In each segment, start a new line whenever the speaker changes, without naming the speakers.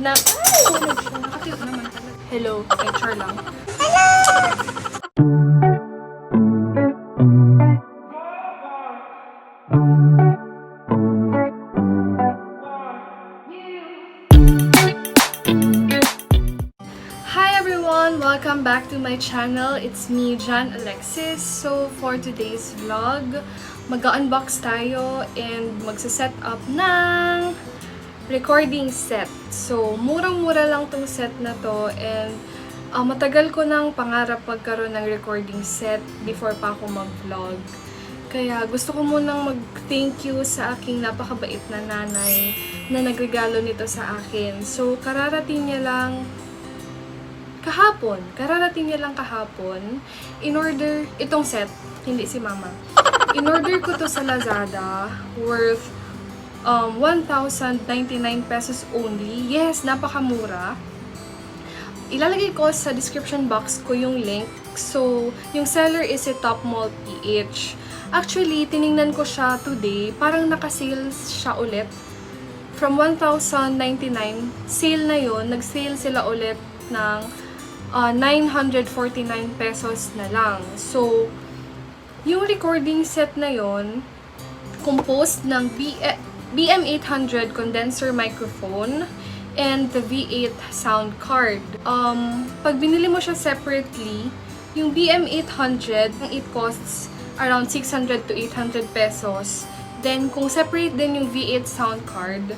Na, tulog siya. Nakatiyo naman talaga. Hello. Char lang. Hi everyone! Welcome back to my channel. It's me, Alexis. So, for today's vlog, mag-unbox tayo and magsa-set up ng recording set. So, murang-mura lang tong set na to and matagal ko nang pangarap magkaroon ng recording set before pa ako mag-vlog. Kaya gusto ko munang mag-thank you sa aking napakabait na nanay na nagregalo nito sa akin. So, kararating niya lang kahapon, in order, itong set, hindi si mama. In order ko to sa Lazada, worth 1,099 pesos only. Yes, napakamura. Ilalagay ko sa description box ko yung link. So, yung seller is si Top Mall PH. Actually, tiningnan ko siya today. Parang naka-sale siya ulit. From 1,099, sale na yun. Nag-sale sila ulit ng 949 pesos na lang. So, yung recording set na yun, composed ng BM800 condenser microphone and the V8 sound card. Pag binili mo siya separately, yung BM800, it costs around 600 to 800 pesos. Then, kung separate din yung V8 sound card,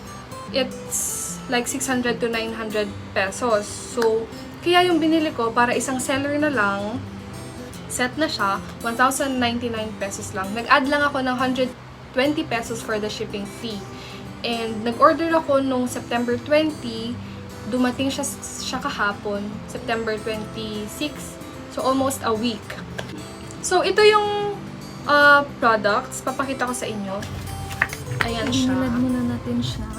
it's like 600 to 900 pesos. So, kaya yung binili ko, para isang seller na lang, set na siya, 1,099 pesos lang. Nag-add lang ako ng 120 pesos for the shipping fee. And nag-order ako nung September 20, dumating siya kahapon, September 26, so almost a week. So ito yung products, papakita ko sa inyo. Ayan siya.
Pinalad muna natin siya.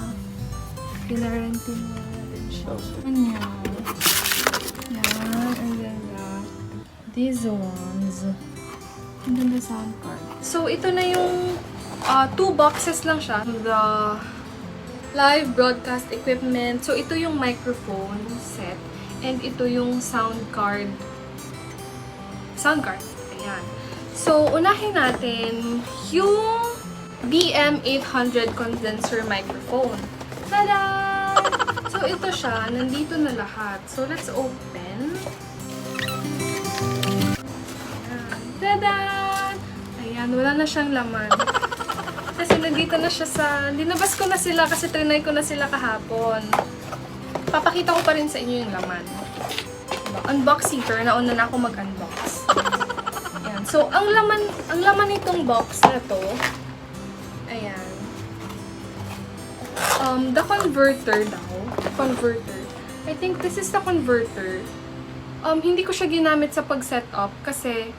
Pinarentin muna natin siya. Ayan. Yan, ang ganda. These ones. Ang ganda sound card.
So ito na yung 2 boxes lang siya. The live broadcast equipment. So, ito yung microphone set. And ito yung sound card. Sound card. Ayan. So, unahin natin yung BM800 condenser microphone. Tada! So, ito siya. Nandito na lahat. So, let's open. Ayan. Tada! Ayan. Wala na siyang laman. Kasi nandito na siya sa... Dinabas ko na sila kasi trinay ko na sila kahapon. Papakita ko pa rin sa inyo yung laman. Diba? Unboxing tour. Nauna na ako mag-unbox. Ayan. So, ang laman nitong box na to, ayan. The converter daw. Converter. I think this is the converter. Hindi ko siya ginamit sa pag-setup kasi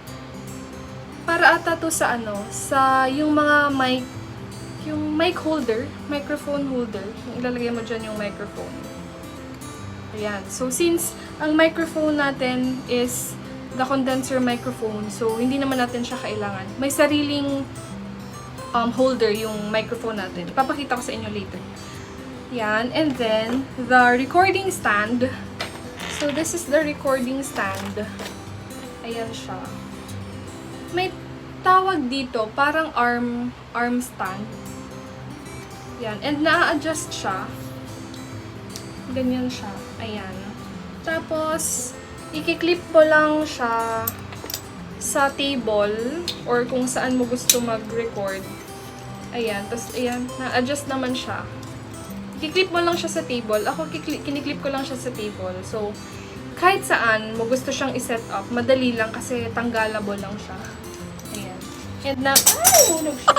para ata to sa sa yung mga mic holder, microphone holder. Yung ilalagay mo dyan yung microphone. Ayan. So, since ang microphone natin is the condenser microphone, so hindi naman natin siya kailangan. May sariling holder yung microphone natin. Ipapakita ko sa inyo later. Yan. And then, the recording stand. So, this is the recording stand. Ayan siya. May tawag dito, parang arm stand. Yan. And na-adjust siya. Ganyan siya. Ayan. Tapos, i-clip mo lang siya sa table or kung saan mo gusto mag-record. Ayan. Tapos, ayan. Na-adjust naman siya. I-clip mo lang siya sa table. Ako, kiniklip ko lang siya sa table. So, kahit saan mo gusto siyang i-set up, madali lang kasi tanggalable lang siya. Ayan. And na... Ay! Hunog siya.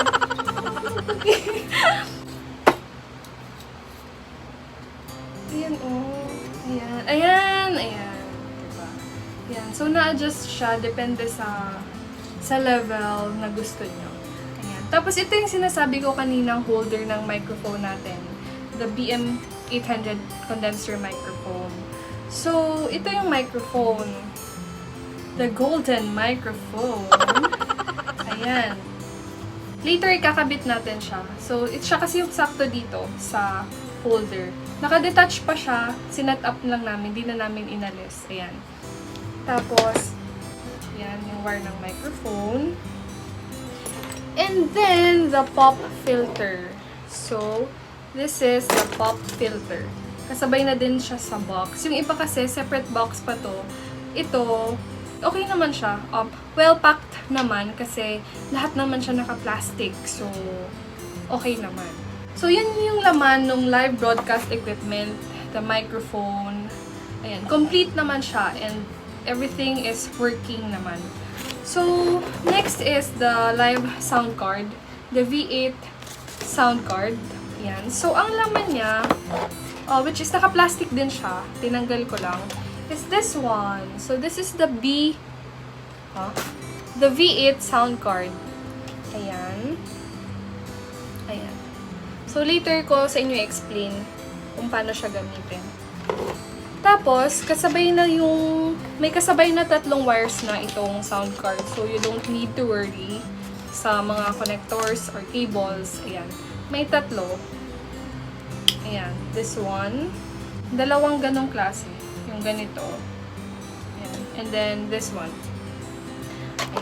Ayan, oh. Ayan. Ayan! Ayan. Diba? Ayan. So, na-adjust siya. Depende sa level na gusto nyo. Ayan. Tapos, ito yung sinasabi ko kaninang holder ng microphone natin. The BM800 condenser microphone. So, ito yung microphone. The golden microphone. Ayan. Later, ikakabit natin siya. So, siya kasi yung sakto dito sa holder. Naka-detach pa siya. Sinet up lang namin. Di na namin inalis. Ayan. Tapos, yan yung wire ng microphone. And then, the pop filter. So, this is the pop filter. Kasabay na din siya sa box. Yung iba kasi, separate box pa to. Ito, okay naman siya. Well-packed naman kasi lahat naman siya naka-plastic. So, okay naman. So, yun yung laman ng live broadcast equipment, the microphone. Ayan, complete naman siya and everything is working naman. So, next is the live sound card, the V8 sound card. Ayan. So, ang laman niya, which is naka-plastic din siya, tinanggal ko lang, is this one. So, this is the V8 sound card. Ayan. Ayan. So, later ko sa inyo explain kung paano siya gamitin. Tapos, may kasabay na 3 wires na itong sound card. So, you don't need to worry sa mga connectors or cables. Ayan. May 3. Ayan. This one. 2 ganong klase. Yung ganito. Ayan. And then, this one.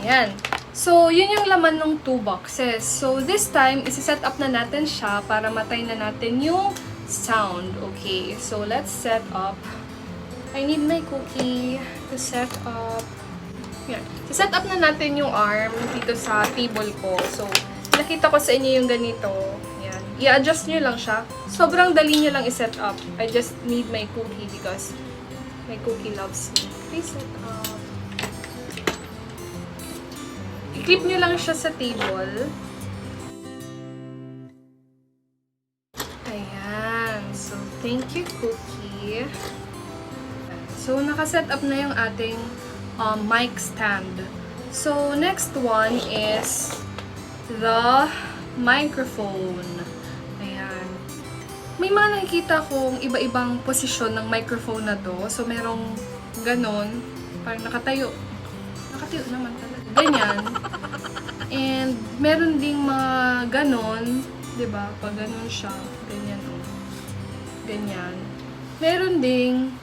Ayan. So, yun yung laman ng 2 boxes. So, this time, isi-set up na natin siya para matay na natin yung sound. Okay. So, let's set up. I need my cookie to set up. Yan. Set up na natin yung arm dito sa table ko. So, nakita ko sa inyo yung ganito. Yan. I-adjust nyo lang siya. Sobrang dali nyo lang i-set up. I just need my cookie because my cookie loves me. Please set up. I-clip nyo lang siya sa table. Ayan. So, thank you, cookie. So, nakaset up na yung ating mic stand. So, next one is the microphone. Ayan. May mga nakikita kong iba-ibang posisyon ng microphone na to. So, merong ganon. Parang nakatayo. Nakatayo naman talaga. Ganyan. And, meron ding mga ganon. Diba? Pag ganon siya. Ganyan. Ganyan. Meron ding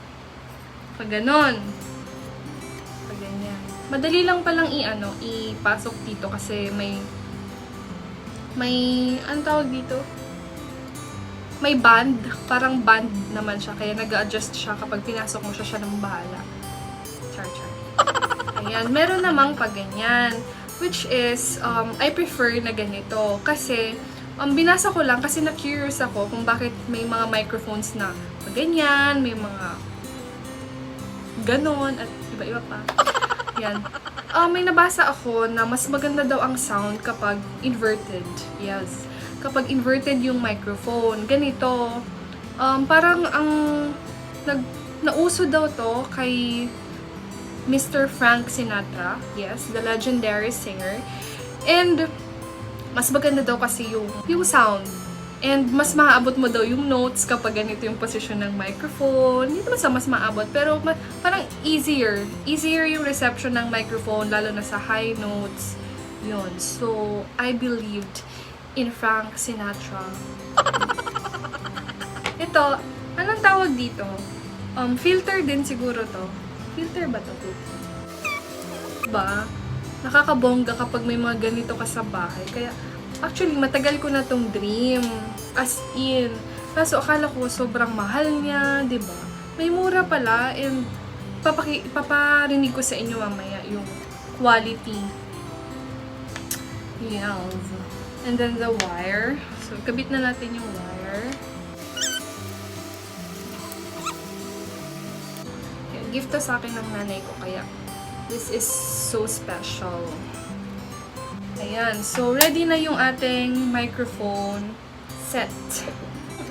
pag ganon. Pag ganyan. Madali lang palang ipasok dito kasi may anong tawag dito? May band. Parang band naman siya. Kaya nag-adjust siya kapag pinasok mo siya ng bahala. Char. Ayan. Meron namang pag ganyan. Which is, I prefer na ganito. Kasi, binasa ko lang kasi na-curious ako kung bakit may mga microphones na pag ganyan, may mga ganon, at iba-iba pa. Yan. May nabasa ako na mas maganda daw ang sound kapag inverted. Yes. Kapag inverted yung microphone. Ganito. Parang nauso daw to kay Mr. Frank Sinatra. Yes, the legendary singer. And mas maganda daw kasi yung sound. And mas maaabot mo daw yung notes kapag ganito yung posisyon ng microphone. Hindi naman sa mas maabot, pero parang easier. Easier yung reception ng microphone, lalo na sa high notes. Yun. So, I believed in Frank Sinatra. Ito, anong tawag dito? Filter din siguro to. Filter ba to? Ba? Nakakabongga kapag may mga ganito ka sa bahay. Kaya, actually, matagal ko na tong dream. As in. Kaso akala ko sobrang mahal niya, 'di ba? May mura pala and paparinig ko sa inyo mamaya yung quality. Yes. And then the wire. So, kabit na natin yung wire. Gift to sa akin ng nanay ko kaya this is so special. Ayan. So, ready na yung ating microphone set.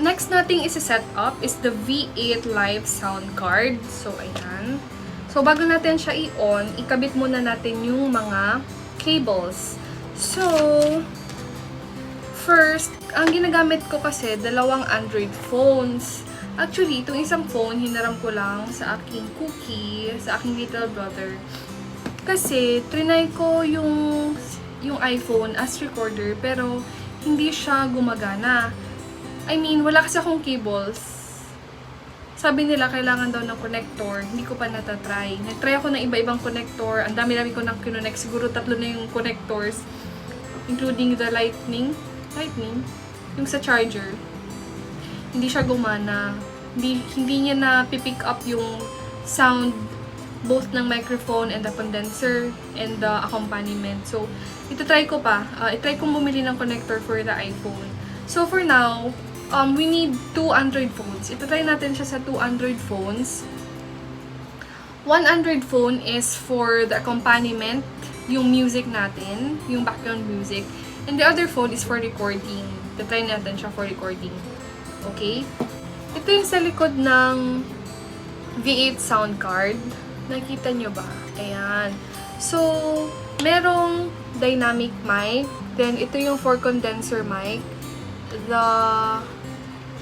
Next nating isi-set up is the V8 live sound card. So, ayan. So, bago natin siya i-on, ikabit muna natin yung mga cables. So, first, ang ginagamit ko kasi, 2 Android phones. Actually, itong isang phone, hinaram ko lang sa aking cookie, sa aking little brother. Kasi, trinay ko yung iPhone as recorder, pero hindi siya gumagana. I mean, wala kasi akong cables. Sabi nila, kailangan daw ng connector. Hindi ko pa natatry. Nagtry ako ng iba-ibang connector. Ang dami-dami ko nang kinonect. Siguro 3 na yung connectors. Including the lightning. Yung sa charger. Hindi siya gumana. Hindi niya na pick up yung sound both ng microphone and the condenser and the accompaniment. So, ito-try ko pa. I-try kong bumili ng connector for the iPhone. So, for now, we need 2 Android phones. Ito-try natin siya sa 2 Android phones. One Android phone is for the accompaniment, yung music natin, yung background music. And the other phone is for recording. Ito-try natin siya for recording. Okay? Ito yung sa likod ng V8 Soundcard. Nakita nyo ba? Ayan. So, merong dynamic mic. Then, ito yung for condenser mic.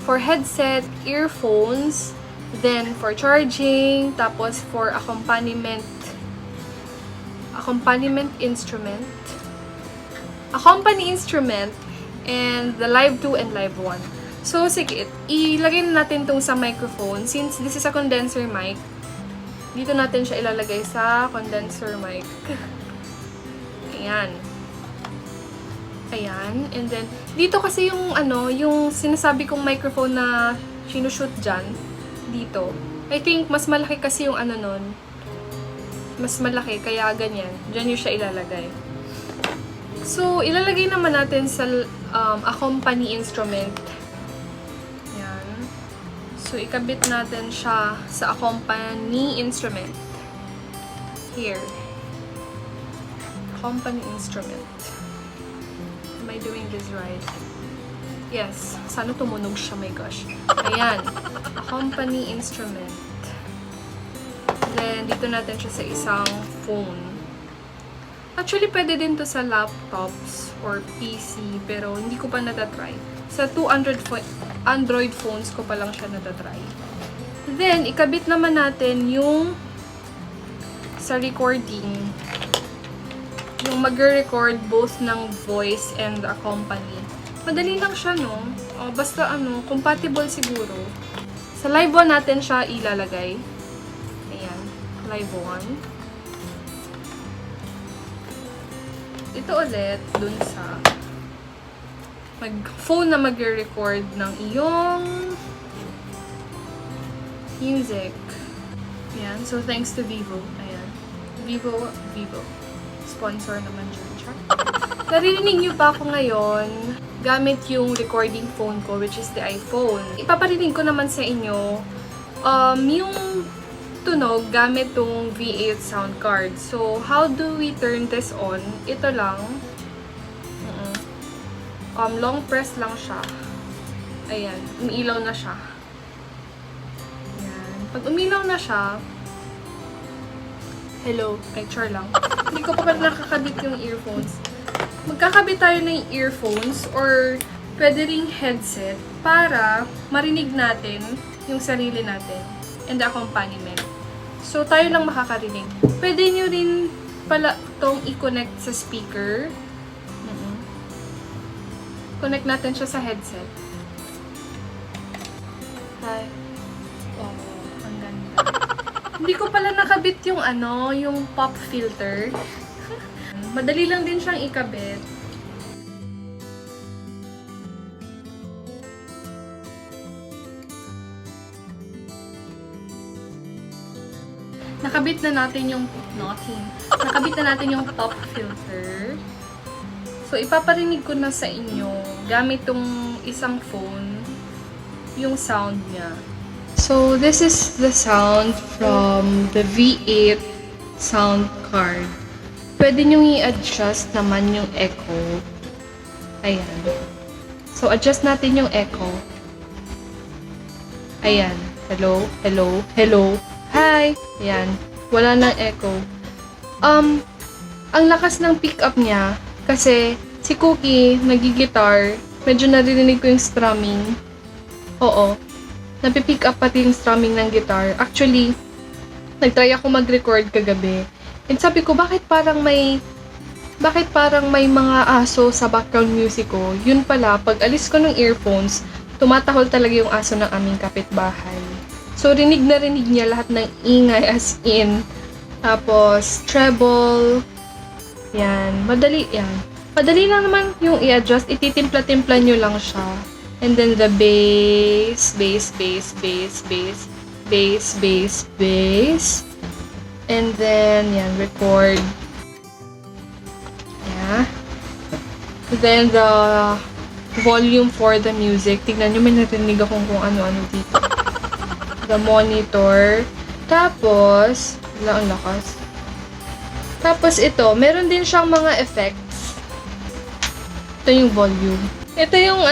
For headset, earphones, then for charging, tapos for accompaniment instrument, and the Live 2 and Live 1. So, sige, ilagay na natin tong sa microphone. Since this is a condenser mic, dito natin siya ilalagay sa condenser mic. Ayan. Ayan. And then, dito kasi yung, yung sinasabi kong microphone na sinushoot dyan. Dito. I think, mas malaki kasi yung nun. Mas malaki, kaya ganyan. Dyan yung siya ilalagay. So, ilalagay naman natin sa accompany instrument. Ayan. So, ikabit natin siya sa accompany instrument. Here. Accompany instrument. Am I doing this right? Yes. Sana tumunog siya, my gosh. Ayan. Accompany instrument. Then, dito natin siya sa isang phone. Actually, pwede din to sa laptops or PC, pero hindi ko pa natatry. Sa 2 Android phones ko pa lang siya natatry. Then, ikabit naman natin yung sa recording. Yung mag-record both ng voice and the accompany. Madali lang siya, no? Basta compatible siguro. Sa live 1 natin siya ilalagay. Ayan. Live 1. Ito ulit, dun sa phone na mag-record ng iyong music. Ayan. So, thanks to Vivo. Ayan. Vivo. Sponsor naman dyan siya. Narinig niyo pa ako ngayon gamit yung recording phone ko, which is the iPhone. Ipaparinig ko naman sa inyo yung tunog gamit tong V8 sound card. So, how do we turn this on? Ito lang. Long press lang siya. Ayan. Umiilaw na siya. Ayan. Pag umilaw na siya, hello. Ay, char lang. Hindi ko pa pala nakakabit yung earphones. Magkakabit tayo ng earphones or pwede ring headset para marinig natin yung sarili natin and the accompaniment. So, tayo lang makakarinig. Pwede nyo rin pala itong i-connect sa speaker. Connect natin siya sa headset. Hi. Oh, ang ganda. Hindi ko pala nakabit yung yung pop filter. Madali lang din siyang ikabit. Nakabit na natin yung pop filter. So, ipaparinig ko na sa inyo gamit tong isang phone yung sound niya. So, this is the sound from the V8 sound card. Pwede nyo i-adjust naman yung echo. Ayan. So, adjust natin yung echo. Ayan. Hello. Hi! Ayan. Wala nang echo. Ang lakas ng pick-up niya kasi si Cookie nag-gitar. Medyo naririnig ko yung strumming. Oo. Napipick up pati yung strumming ng guitar. Actually, nagtry ako mag-record kagabi. And sabi ko, bakit parang may mga aso sa background music ko? Yun pala, pag alis ko ng earphones, tumatahol talaga yung aso ng aming kapitbahay. So, rinig na rinig niya lahat ng ingay as in. Tapos, treble. Yan. Madali yan. Madali lang naman yung i-adjust. Ititimpla-timpla nyo lang siya. And then the bass, bass, bass, bass, bass, bass, bass, bass. And then, yan, record. Yeah. Then, the volume for the music. Tignan nyo, may narinig akong kung ano-ano dito. The monitor. Tapos, wala ang lakas. Tapos ito, meron din siyang mga effects. Ito yung volume. Ito yung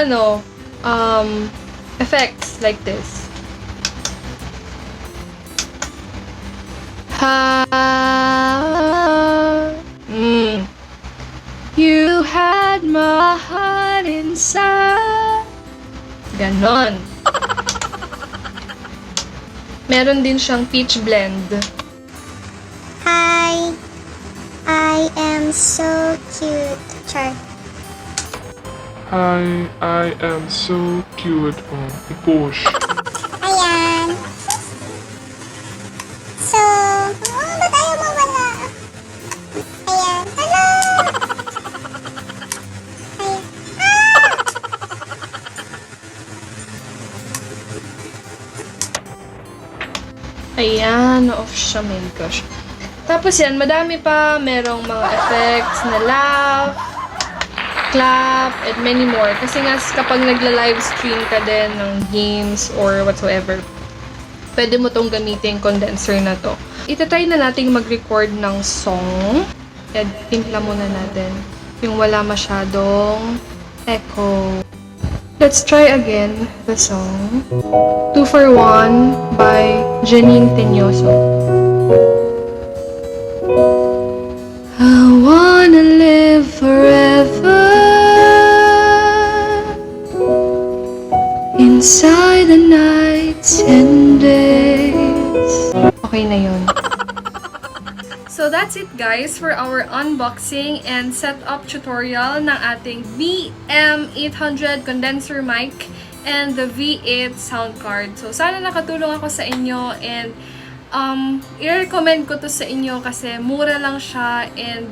effects like this. You had my heart inside. Ganon. Meron din siyang pitch blend.
Hi, I am so cute. Char.
Hi, I am so cute. Oh, gosh.
Ayan. So, ba't ayaw mo wala? Ayan. Hello! Ayan.
Ayan, off siya, my gosh. Tapos yan, madami pa. Merong mga effects na laugh, clap, and many more. Kasi nga, kapag nagla-live stream ka din ng games or whatsoever, pwede mo tong gamitin condenser na to. Itatry na nating mag-record ng song. Kaya timpla muna natin. Yung wala masyadong echo. Let's try again the song. 2 for 1 by Janine Tenyoso. I wanna live forever inside the nights and days. Okay na yun. So that's it guys for our unboxing and setup tutorial ng ating BM800 condenser mic and the V8 Soundcard. So sana nakatulong ako sa inyo and i-recommend ko to sa inyo kasi mura lang siya and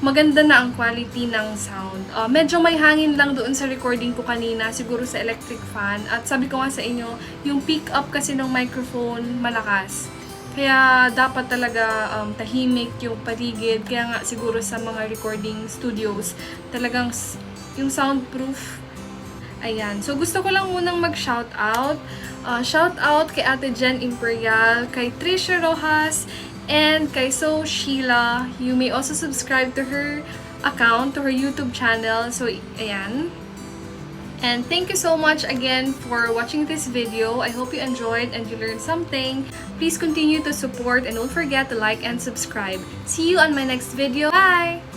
maganda na ang quality ng sound. Medyo may hangin lang doon sa recording ko kanina, siguro sa electric fan. At sabi ko nga sa inyo, yung pick up kasi ng microphone malakas. Kaya dapat talaga tahimik yung paligid. Kaya nga siguro sa mga recording studios, talagang yung soundproof. Ayan. So gusto ko lang munang mag-shoutout. Shoutout kay Ate Jen Imperial, kay Trisha Rojas, and kay So Sheila. You may also subscribe to her account, to her YouTube channel. So, ayan. And thank you so much again for watching this video. I hope you enjoyed and you learned something. Please continue to support and don't forget to like and subscribe. See you on my next video. Bye!